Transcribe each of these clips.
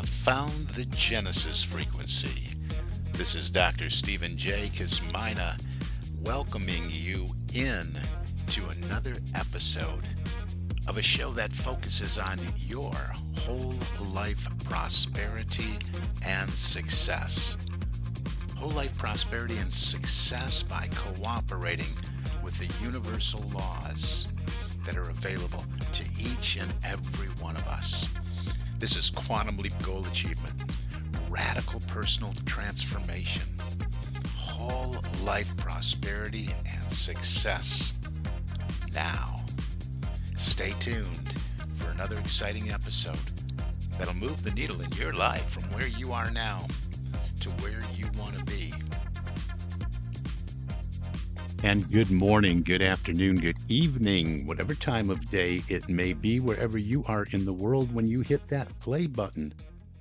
have found the Genesis frequency. This is Dr. Stephen J. Kazmina welcoming you in to another episode of a show that focuses on your whole life prosperity and success. Whole life prosperity and success by cooperating with the universal laws that are available to each and every one of us. This is Quantum Leap Goal Achievement, radical personal transformation, whole life prosperity and success. Now, stay tuned for another exciting episode that'll move the needle in your life from where you are now to where you want to be. And good morning, good afternoon, good evening, whatever time of day it may be, wherever you are in the world when you hit that play button.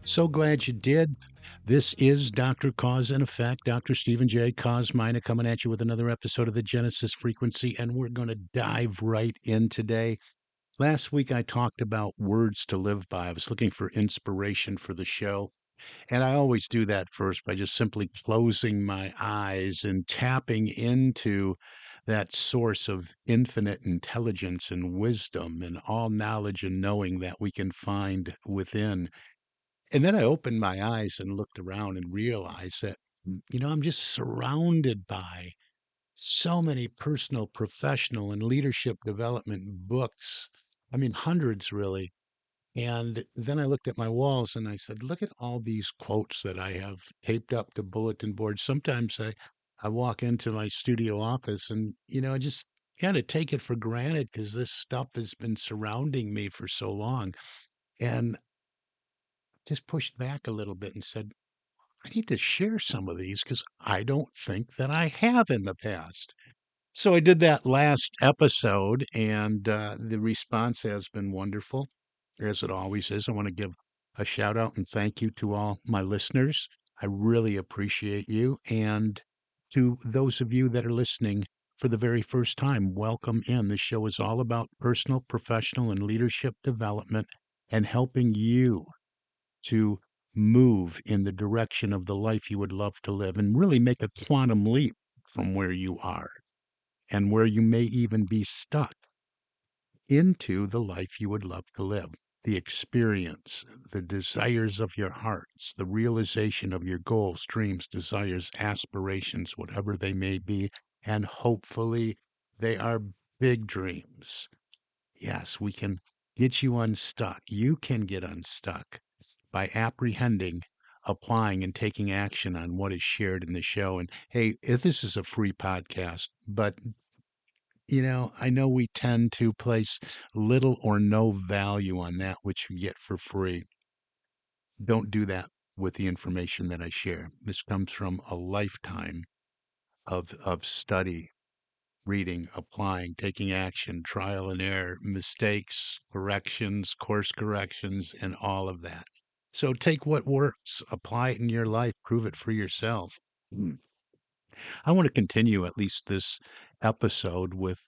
So glad you did. This is Dr. Cause and Effect, Dr. Stephen J. Kazmina coming at you with another episode of the Genesis Frequency, and we're going to dive right in today. Last week I talked about words to live by. I was looking for inspiration for the show. And I always do that first by just simply closing my eyes and tapping into that source of infinite intelligence and wisdom and all knowledge and knowing that we can find within. And then I opened my eyes and looked around and realized that, I'm just surrounded by so many personal, professional, and leadership development books. I mean, hundreds really, and then I looked at my walls and I said, look at all these quotes that I have taped up to bulletin boards. Sometimes I walk into my studio office and, I just kind of take it for granted because this stuff has been surrounding me for so long. And just pushed back a little bit and said, I need to share some of these because I don't think that I have in the past. So I did that last episode, and the response has been wonderful, as it always is. I want to give a shout out and thank you to all my listeners. I really appreciate you. And to those of you that are listening for the very first time, welcome in. This show is all about personal, professional, and leadership development and helping you to move in the direction of the life you would love to live and really make a quantum leap from where you are and where you may even be stuck into the life you would love to live. The experience, the desires of your hearts, the realization of your goals, dreams, desires, aspirations, whatever they may be. And hopefully they are big dreams. Yes, we can get you unstuck. You can get unstuck by apprehending, applying, and taking action on what is shared in the show. And hey, if this is a free podcast, but I know we tend to place little or no value on that which you get for free. Don't do that with the information that I share. This comes from a lifetime of study, reading, applying, taking action, trial and error, mistakes, corrections, course corrections, and all of that. So take what works, apply it in your life, prove it for yourself. I want to continue at least this episode with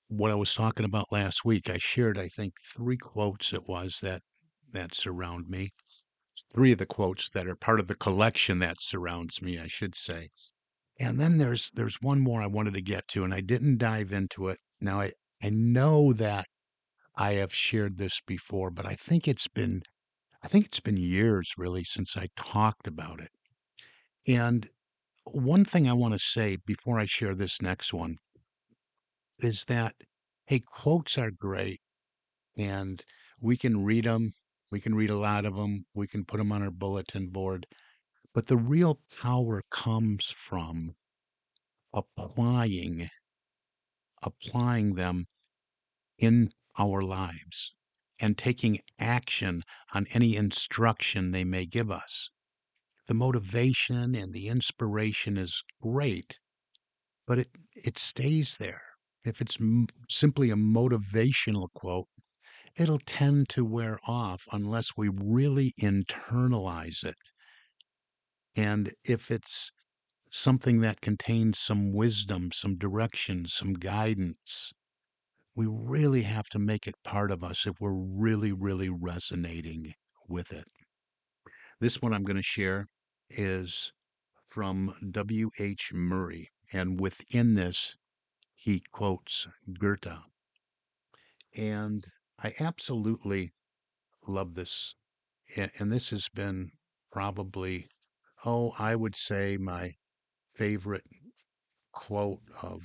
what I was talking about last week. I shared, I think, three quotes it was that surround me. Three of the quotes that are part of the collection that surrounds me, I should say. And then there's one more I wanted to get to, and I didn't dive into it. Now I know that I have shared this before, but I think it's been years really since I talked about it. And one thing I want to say before I share this next one is that hey, quotes are great and we can read them. We can read a lot of them. We can put them on our bulletin board. But the real power comes from applying, applying them in our lives and taking action on any instruction they may give us. The motivation and the inspiration is great, but it stays there. If it's simply a motivational quote, it'll tend to wear off unless we really internalize it. And if it's something that contains some wisdom, some direction, some guidance, we really have to make it part of us if we're really, really resonating with it. This one I'm going to share is from W.H. Murray. And within this, he quotes Goethe. And I absolutely love this. And this has been probably, oh, I would say my favorite quote of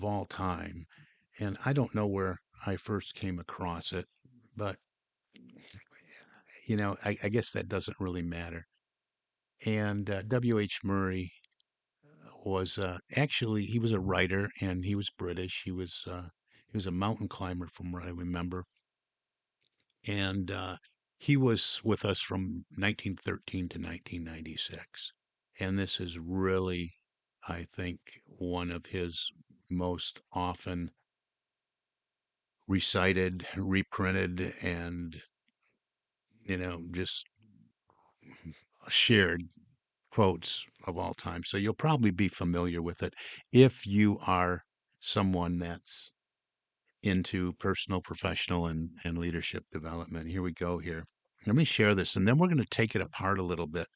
all time. And I don't know where I first came across it, but I guess that doesn't really matter. And W.H. Murray was actually he was a writer and he was British. He was a mountain climber from what I remember, and he was with us from 1913 to 1996. And this is really, I think, one of his most often recited, reprinted, and just shared quotes of all time. So you'll probably be familiar with it if you are someone that's into personal, professional, and leadership development. Here we go here. Let me share this, and then we're going to take it apart a little bit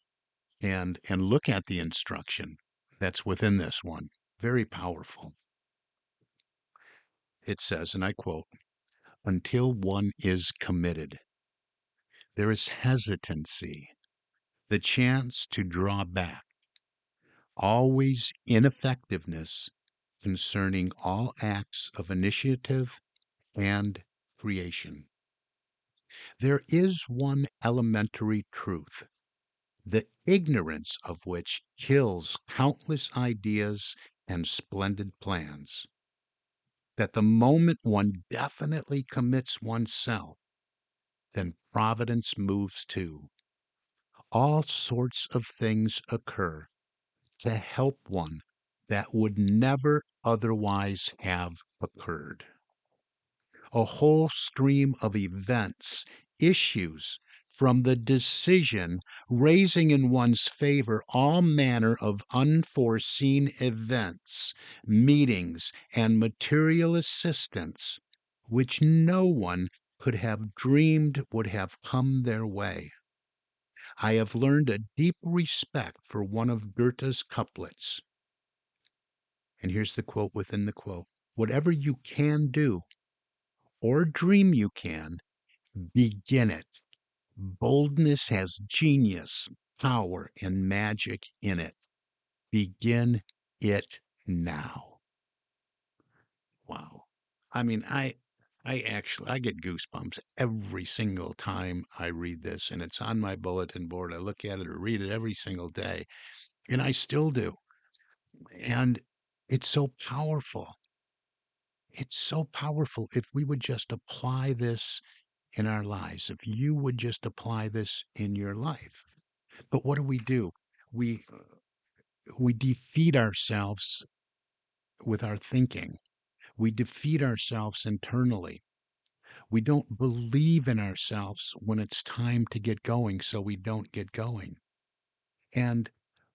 and look at the instruction that's within this one. Very powerful. It says, and I quote, until one is committed, there is hesitancy, the chance to draw back, always ineffectiveness concerning all acts of initiative and creation. There is one elementary truth, the ignorance of which kills countless ideas and splendid plans, that the moment one definitely commits oneself, then Providence moves too. All sorts of things occur to help one that would never otherwise have occurred. A whole stream of events issues from the decision, raising in one's favor all manner of unforeseen events, meetings, and material assistance, which no one could have dreamed would have come their way. I have learned a deep respect for one of Goethe's couplets. And here's the quote within the quote: whatever you can do or dream you can, begin it. Boldness has genius, power, and magic in it. Begin it now. Wow. I mean, I get goosebumps every single time I read this, and it's on my bulletin board. I look at it or read it every single day, and I still do. And it's so powerful. It's so powerful if we would just apply this in our lives, if you would just apply this in your life. But what do? We we defeat ourselves with our thinking. We defeat ourselves internally. We don't believe in ourselves when it's time to get going, so we don't get going. And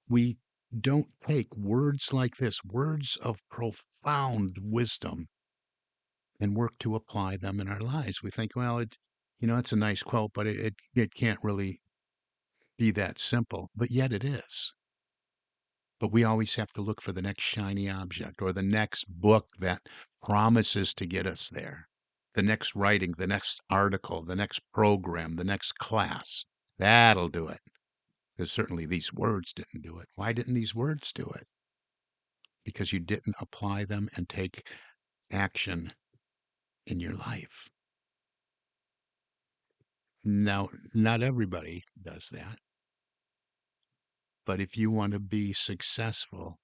we don't take words like this, words of profound wisdom, and work to apply them in our lives. We think, well, it's a nice quote, but it can't really be that simple. But yet it is. But we always have to look for the next shiny object or the next book that promises to get us there. The next writing, the next article, the next program, the next class. That'll do it. Because certainly these words didn't do it. Why didn't these words do it? Because you didn't apply them and take action in your life. Now, not everybody does that. But if you want to be successful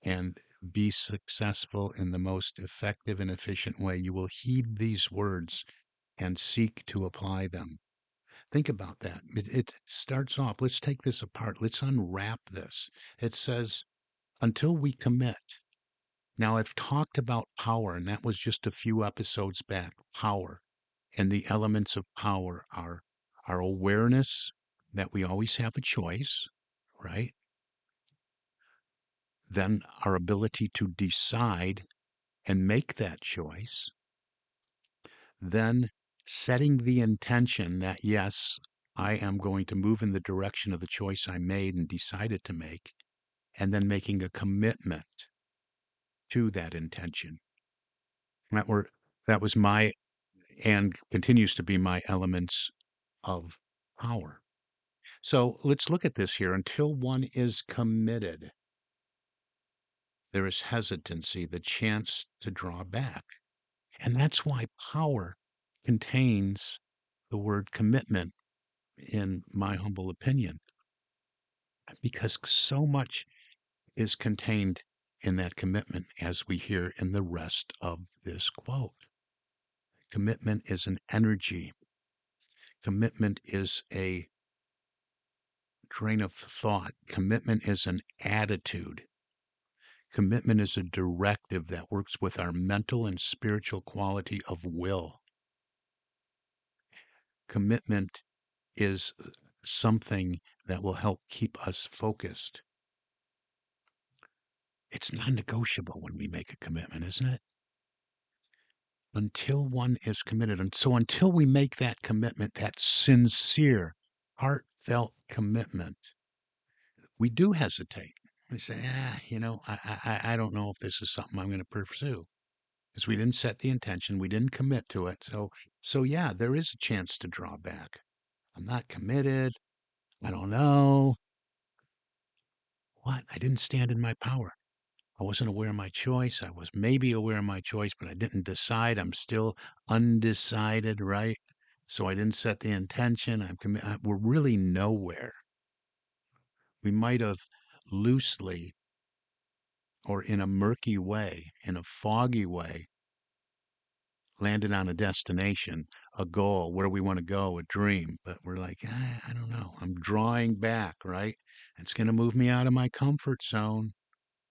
and be successful in the most effective and efficient way, you will heed these words and seek to apply them. Think about that. It starts off, let's take this apart. Let's unwrap this. It says, until we commit. Now, I've talked about power, and that was just a few episodes back. Power. And the elements of power are our awareness that we always have a choice, right? Then our ability to decide and make that choice, then setting the intention that, yes, I am going to move in the direction of the choice I made and decided to make, and then making a commitment to that intention. That were that was my and continues to be my elements of power. So let's look at this here. Until one is committed, there is hesitancy, the chance to draw back. And that's why power contains the word commitment, in my humble opinion, because so much is contained in that commitment, as we hear in the rest of this quote. Commitment is an energy, commitment is a train of thought, commitment is an attitude. Commitment is a directive that works with our mental and spiritual quality of will. Commitment is something that will help keep us focused. It's non-negotiable when we make a commitment, isn't it? Until one is committed. And so until we make that commitment, that sincere, heartfelt commitment, we do hesitate. We say, I don't know if this is something I'm going to pursue, because we didn't set the intention, we didn't commit to it. So yeah, there is a chance to draw back. I'm not committed. I don't know. What? I didn't stand in my power. I wasn't aware of my choice. I was maybe aware of my choice, but I didn't decide. I'm still undecided, right? So I didn't set the intention. We're really nowhere. We might have loosely or in a murky way, in a foggy way, landed on a destination, a goal, where we want to go, a dream, but we're like, I don't know. I'm drawing back, right? It's going to move me out of my comfort zone.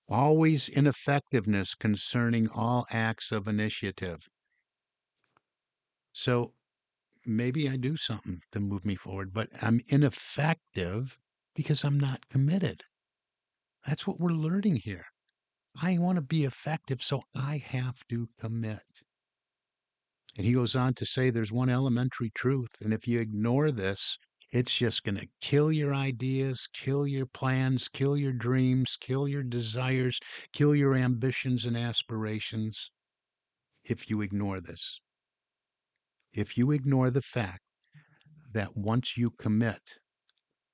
Always ineffectiveness concerning all acts of initiative. So maybe I do something to move me forward, but I'm ineffective because I'm not committed. That's what we're learning here. I want to be effective, so I have to commit. And he goes on to say there's one elementary truth, and if you ignore this, it's just going to kill your ideas, kill your plans, kill your dreams, kill your desires, kill your ambitions and aspirations if you ignore this. If you ignore the fact that once you commit,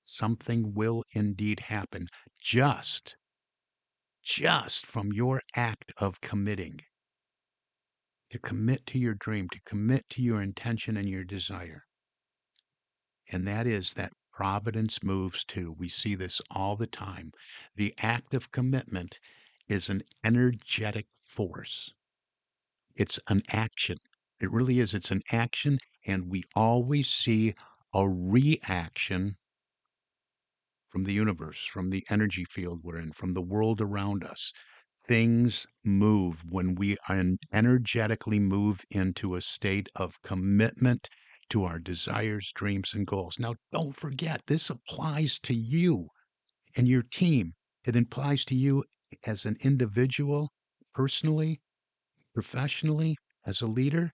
something will indeed happen just from your act of committing, to commit to your dream, to commit to your intention and your desire. And that is that providence moves too. We see this all the time. The act of commitment is an energetic force. It's an action. It really is. It's an action, and we always see a reaction from the universe, from the energy field we're in, from the world around us. Things move when we energetically move into a state of commitment to our desires, dreams, and goals. Now, don't forget, this applies to you and your team. It applies to you as an individual, personally, professionally, as a leader,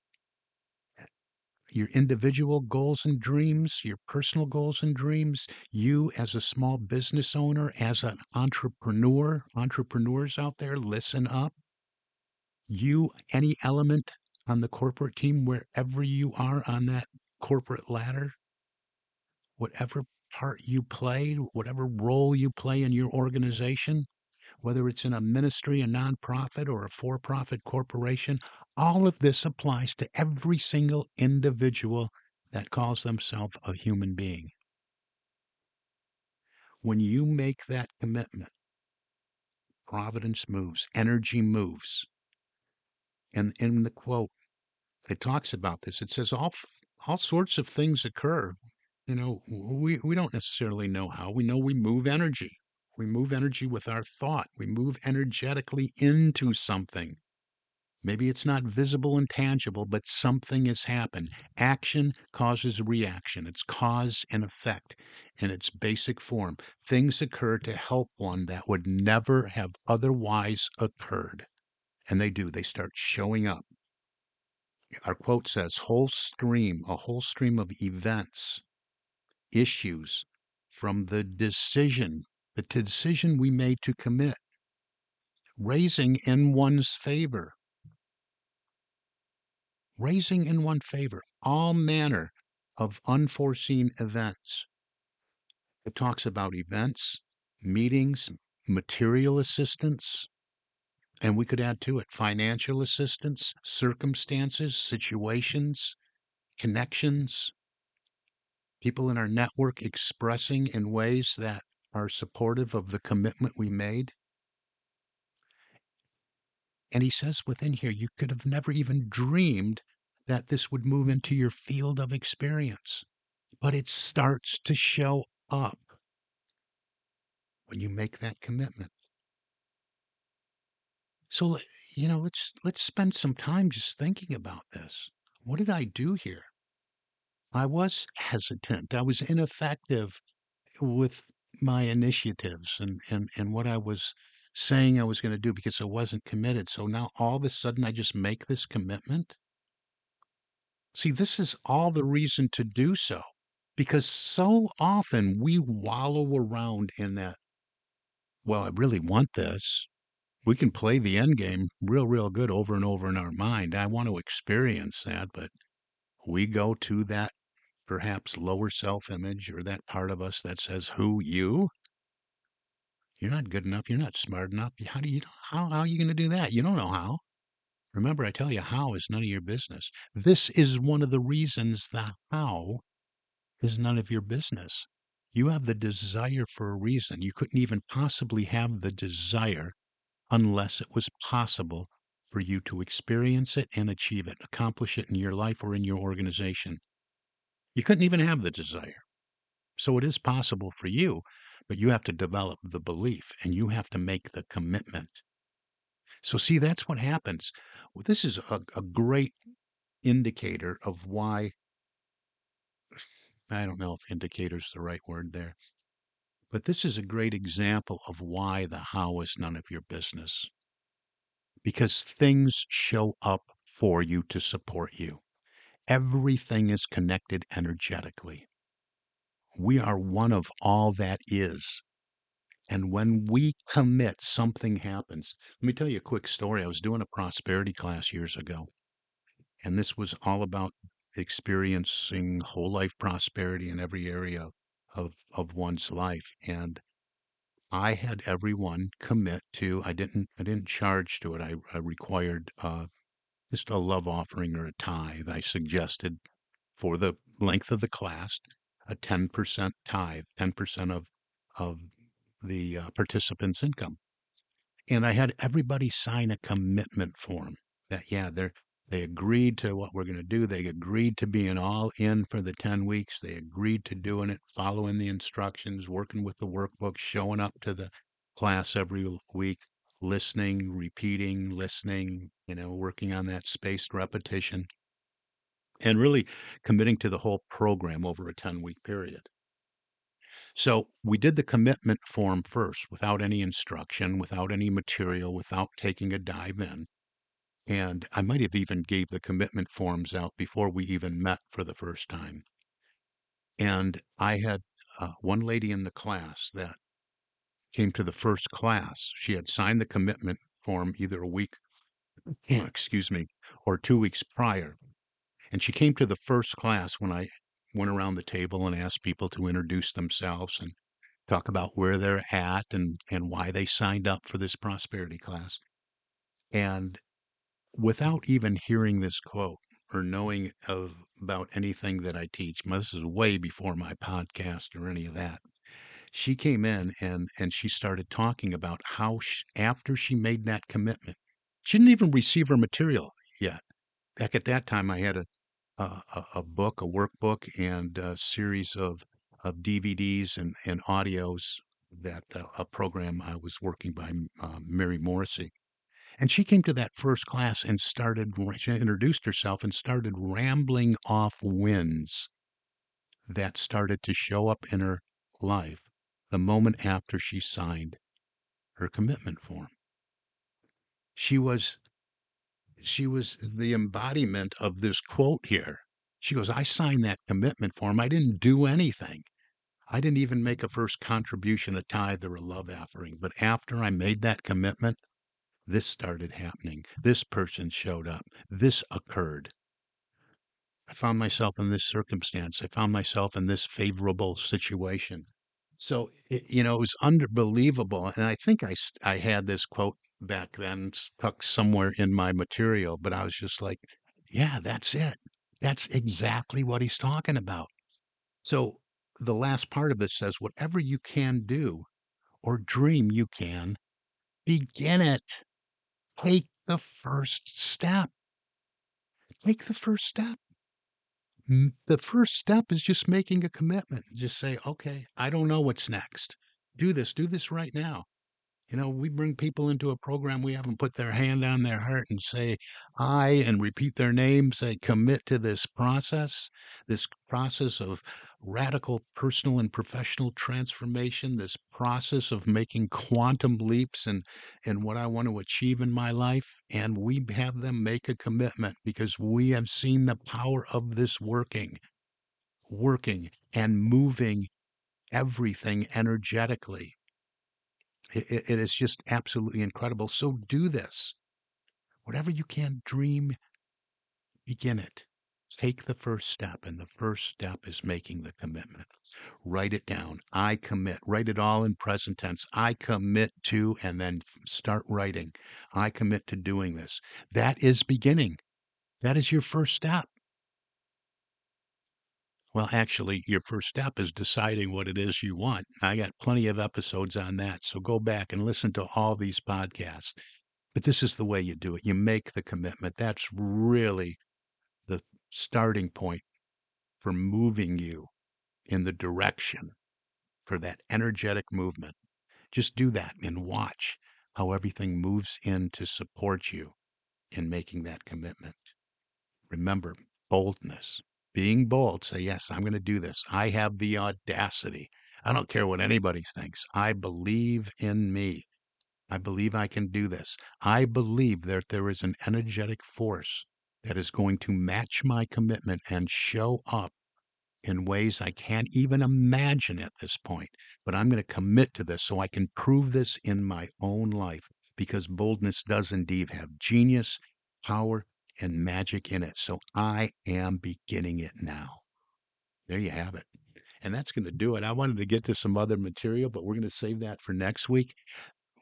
your individual goals and dreams, your personal goals and dreams, you as a small business owner, as an entrepreneur, entrepreneurs out there, listen up. You, any element on the corporate team, wherever you are on that corporate ladder, whatever part you play, whatever role you play in your organization, whether it's in a ministry, a nonprofit, or a for profit corporation, all of this applies to every single individual that calls themselves a human being. When you make that commitment, providence moves, energy moves. And in the quote, it talks about this. It says all sorts of things occur. We don't necessarily know how. We know we move energy. We move energy with our thought. We move energetically into something. Maybe it's not visible and tangible, but something has happened. Action causes reaction. It's cause and effect in its basic form. Things occur to help one that would never have otherwise occurred. And they do. They start showing up. Our quote says, a whole stream of events issues from the decision we made to commit, raising in one's favor, raising in one's favor all manner of unforeseen events. It talks about events, meetings, material assistance, and we could add to it financial assistance, circumstances, situations, connections, people in our network expressing in ways that are supportive of the commitment we made. And he says within here, you could have never even dreamed that this would move into your field of experience, but it starts to show up when you make that commitment. So, let's spend some time just thinking about this. What did I do here? I was hesitant. I was ineffective with my initiatives and what I was saying I was going to do because I wasn't committed. So now all of a sudden I just make this commitment. See, this is all the reason to do so because so often we wallow around in that, well, I really want this. We can play the end game real good over and over in our mind. I want to experience that, but we go to that perhaps lower self image or that part of us that says, who, you? You're not good enough. You're not smart enough. How are you going to do that? You don't know how. Remember, I tell you, how is none of your business. This is one of the reasons the how is none of your business. You have the desire for a reason. You couldn't even possibly have the desire unless it was possible for you to experience it and achieve it, accomplish it in your life or in your organization. You couldn't even have the desire. So it is possible for you, but you have to develop the belief and you have to make the commitment. So, see, that's what happens. Well, this is a great indicator of why. I don't know if indicator's the right word there, but this is a great example of why the how is none of your business. Because things show up for you to support you. Everything is connected energetically. We are one of all that is. And when we commit, something happens. Let me tell you a quick story. I was doing a prosperity class years ago, and this was all about experiencing whole life prosperity in every area of one's life. And I had everyone commit to, I didn't charge to it. I required just a love offering or a tithe. I suggested for the length of the class a 10% tithe, 10% of the participants' income. And I had everybody sign a commitment form that, yeah, they agreed to what we're going to do. They agreed to being all in for the 10 weeks. They agreed to doing it, following the instructions, working with the workbook, showing up to the class every week, listening, repeating, listening, working on that spaced repetition and really committing to the whole program over a 10-week period. So we did the commitment form first without any instruction, without any material, without taking a dive in. And I might have even gave the commitment forms out before we even met for the first time. And I had one lady in the class that came to the first class. She had signed the commitment form either a week, excuse me, or 2 weeks prior. And she came to the first class when I went around the table and asked people to introduce themselves and talk about where they're at and why they signed up for this prosperity class. And without even hearing this quote or knowing about anything that I teach, this is way before my podcast or any of that. She came in and she started talking about how after she made that commitment, she didn't even receive her material yet. Back at that time, I had a book, a workbook, and a series of DVDs and audios that a program I was working by Mary Morrissey. And she came to that first class and she introduced herself and started rambling off wins that started to show up in her life the moment after she signed her commitment form. She was she was the embodiment of this quote here. She goes, I signed that commitment form. I didn't do anything. I didn't even make a first contribution, a tithe, or a love offering. But after I made that commitment, this started happening. This person showed up. This occurred. I found myself in this circumstance. I found myself in this favorable situation. So, it was unbelievable. And I think I had this quote back then stuck somewhere in my material, but I was just like, yeah, that's it. That's exactly what he's talking about. So the last part of it says, whatever you can do or dream you can, begin it. Take the first step. Take the first step. The first step is just making a commitment. Just say, okay, I don't know what's next. Do this right now. We bring people into a program, we have them put their hand on their heart and say, I, and repeat their name, say, commit to this process of radical personal and professional transformation, this process of making quantum leaps in what I want to achieve in my life. And we have them make a commitment because we have seen the power of this working and moving everything energetically. It is just absolutely incredible. So do this. Whatever you can dream, begin it. Take the first step, and the first step is making the commitment. Write it down. I commit. Write it all in present tense. I commit to, and then start writing. I commit to doing this. That is beginning. That is your first step. Well, actually, your first step is deciding what it is you want. I got plenty of episodes on that. So go back and listen to all these podcasts. But this is the way you do it. You make the commitment. That's really the starting point for moving you in the direction for that energetic movement. Just do that and watch how everything moves in to support you in making that commitment. Remember, boldness. Being bold, say, yes, I'm going to do this. I have the audacity. I don't care what anybody thinks. I believe in me. I believe I can do this. I believe that there is an energetic force that is going to match my commitment and show up in ways I can't even imagine at this point. But I'm going to commit to this so I can prove this in my own life because boldness does indeed have genius, power, and magic in it. So I am beginning it now. There you have it. And that's going to do it. I wanted to get to some other material, but we're going to save that for next week.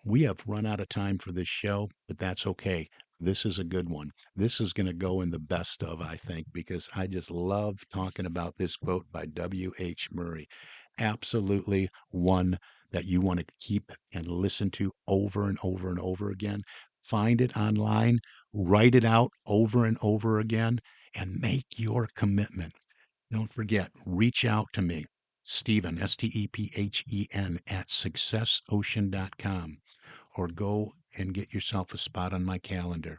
We have run out of time for this show, but that's okay. This is a good one. This is going to go in the best of, I think, because I just love talking about this quote by W.H. Murray. Absolutely one that you want to keep and listen to over and over and over again. Find it online, write it out over and over again, and make your commitment. Don't forget, reach out to me, Stephen, Stephen, at successocean.com, or go and get yourself a spot on my calendar.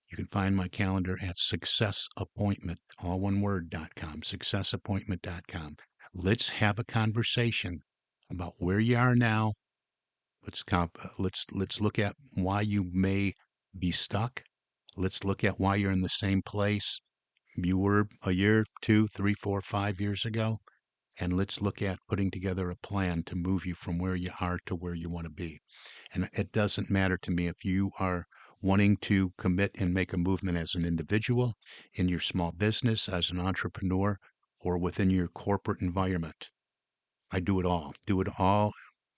You can find my calendar at successappointment, all one word.com, successappointment.com. Let's have a conversation about where you are now. Let's look at why you may be stuck. Let's look at why you're in the same place you were a year, 2, 3, 4, 5 years ago. And let's look at putting together a plan to move you from where you are to where you want to be. And it doesn't matter to me if you are wanting to commit and make a movement as an individual, in your small business, as an entrepreneur, or within your corporate environment. I do it all. Do it all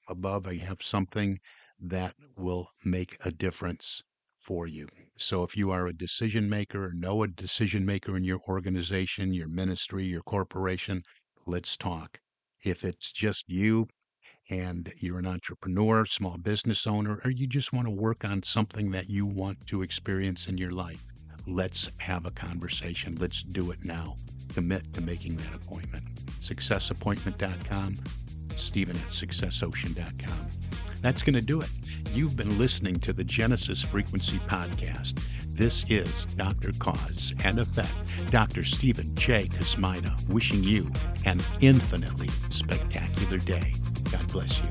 above. I have something that will make a difference for you. So if you are a decision maker or know a decision maker in your organization, your ministry, your corporation, let's talk. If it's just you and you're an entrepreneur, small business owner, or you just want to work on something that you want to experience in your life, let's have a conversation. Let's do it now. Commit to making that appointment. Successappointment.com, Stephen at successocean.com. That's going to do it. You've been listening to the Genesis Frequency Podcast. This is Dr. Cause and Effect, Dr. Stephen J. Kosmina, wishing you an infinitely spectacular day. God bless you.